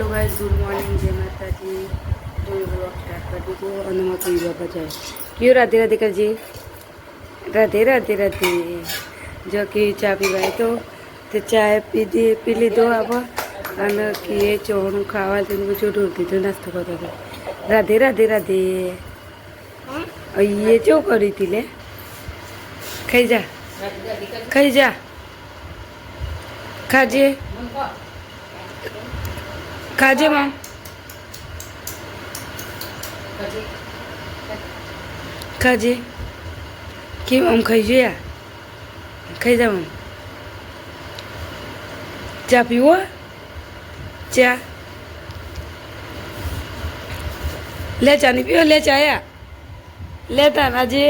Guys good morning जय माता जी। तो ब्लॉग स्टार्ट कर दीजिए और नमक पीवा बजाए क्यों राधे राधे कर जी राधे राधे राधे जो कि चाय पीवाय तो चाय पी लीधो अब અને કે ચોણું ખાવા જઈને બધું ઢોર દીધું નાસ્તો કરતો હતો રાધે રાધે રાધે એ ચો કરી હતી લે ખાઈ જા ખાજે ખાજે માં ખાજે કેમ આમ ખાઈ જોયા ખાઈ જા આમ ચા પીવો चा ले चा नहीं पियो ले चाया लेता राजे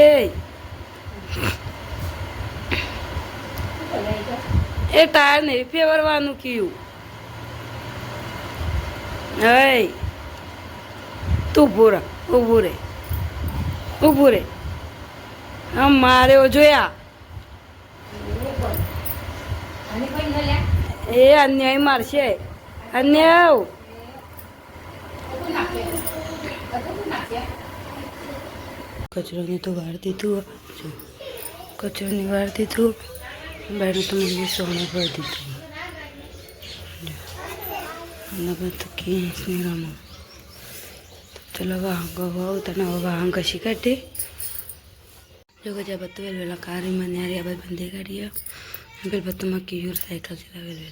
ए टायर नहीं फेवर वानु क्यों है तू पूरा उबूरे हम मारे हो जोया ए अन्याय मारशे अन्याय कचरो ने तो वार दीधु कचरो ने वार दीधु बेने तो मम्मी सोने पर दीधु तो रमो चलो वाहंग तना वाहंग कशी काटे जो गजा बत्तू वेला कारी मन यार अब बंदे गाड़ी फिर बत्तू में क्यूर साइकिल चला वेला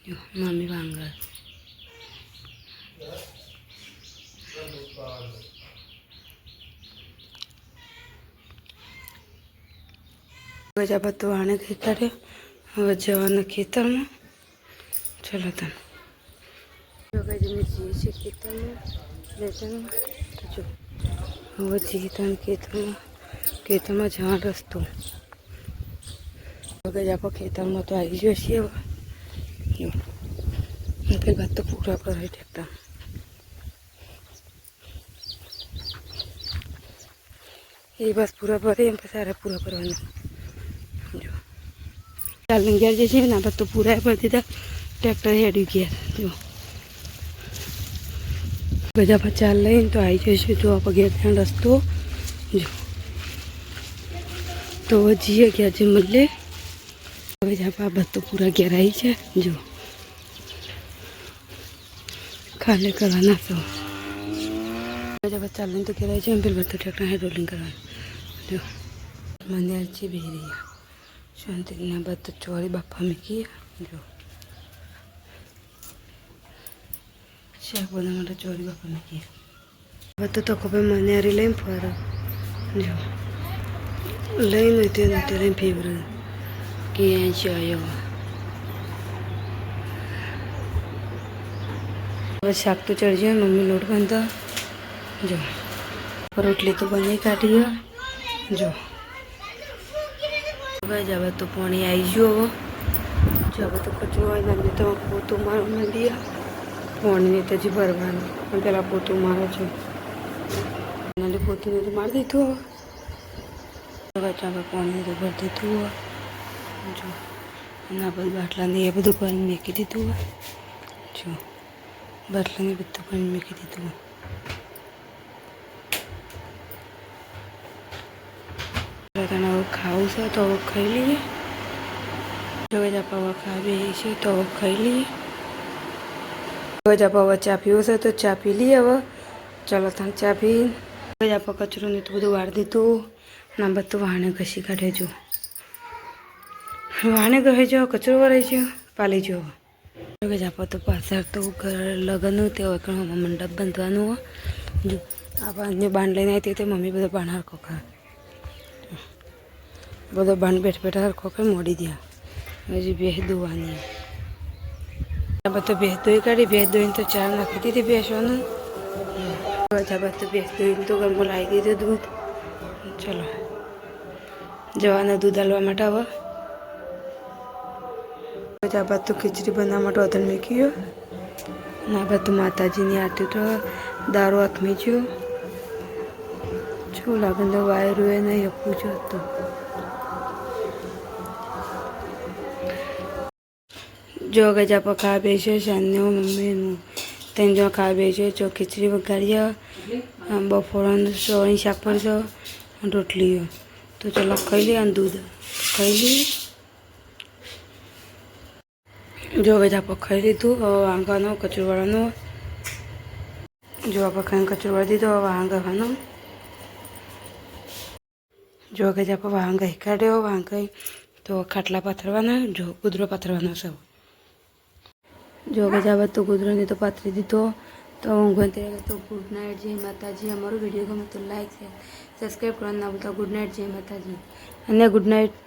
मम्मी वांगा गजा बत्तू आने के करे हम जवान खेतर में चलो तन जो गजा में जी खेतर में लेते हैं तो जो हम जीतन खेतर में जहाँ रस्तो गजा पर खेतर में तो आई जो फिर बात तो पूरा कर ट्रैक्टर ये बस पूरा पर एम सारा पूरा करवाना जो चाल गया जैसे ना बस तो पूरा पर दीदा ट्रैक्टर हेड गया जो गजा पर चाल रही तो आई जैसे जो आप गया ध्यान रस्तो जो तो वो जिए गया जो मल्ले गजा पर बस तो पूरा गहराई है जो खाली करवाना तो जब चालन तो कह रहे हैं फिर बता ट्रैक्टर है रोलिंग करवाना जो मैंने अच्छी भी रही है शांति ने बता चोरी बापा में किया जो शेख बोला मेरा चोरी बापा में किया बता तो कभी मैंने आ रही लाइन फर जो लाइन होती है तो लाइन फेवर किया चाहिए बस शाक तो चढ़ जाए मम्मी लोट बांधा जो रोटली तो बनी काटी है जो जब तो पानी आई जो जब तो कचरो आई ना तो पोतू मार दिया पानी ने तो जी भरवा पहला पोतू मारो छो पोतू ने तो मार दी थो पानी तो भर दी थो जो बाटला ने बधु कर मेकी दीधु जो बाटला ने बधु कर मेकी दीधु खाऊ से तो खाई लीए जो पावा खा भी तो खाई लीए पावा चा पीव से तो चा पी ली हम चलो था चा पी आप कचरो ने तो बधु वार दीधु ना बधु वहाने घसी काढ़े जो वहाने गए जो कचरो वराई जो पाली जो आप तो पासर तो घर लगन ते मंडप बांधवा जो आप बांध लेने आई थी तो मम्मी बधो बाण हरखो खा बधो बाण बैठ हरखो खा मोड़ी दिया हजी भैंस दुवानी अब तो भैंस धोई काढ़ी भैंस धोई तो चार नाखी दीधी भैंसवानू जब तो भैंस धोई तो गमो लाई दीधो दूध चलो जवाना दूध हालवा माटे आवा बात तो खीचड़ी बना वतन में कियो ना बात माताजी ने आरती तो दारू हाथ में जो लगन तो वायर हुए नहीं पूछो तो જો ગજા પર ખાવા બેસે શાનનું મમ્મીનું ત્રણ જણ ખાવા બેસે જો ખીચડી વઘારીએ બપોરનું સોની શાક પર છે રોટલીઓ તો ચલો ખાઈ લઈએ અને દૂધ ખાઈ લઈએ જો ગજા પર ખાઈ લીધું હવે વાંગાનો કચરોવાળાનો જો આપણે ખાઈને કચરો વાળી દીધો હવે વાંગાવાનો જો ગજા પર વાંગા કાઢ્યો વાંગા તો ખાટલા પાથરવાના જો કૂતરો પાથરવાનો છે જો ગજા બાદ તો કૂતરોને તો પાથરી દીધો તો ઊંઘવા ત્યારે તો ગુડ નાઇટ જય માતાજી અમારો વિડીયો ગમે તો લાઈક છે સબસ્ક્રાઈબ કરવાનું ના ભૂલતા ગુડ નાઇટ જય માતાજી અને ગુડ નાઇટ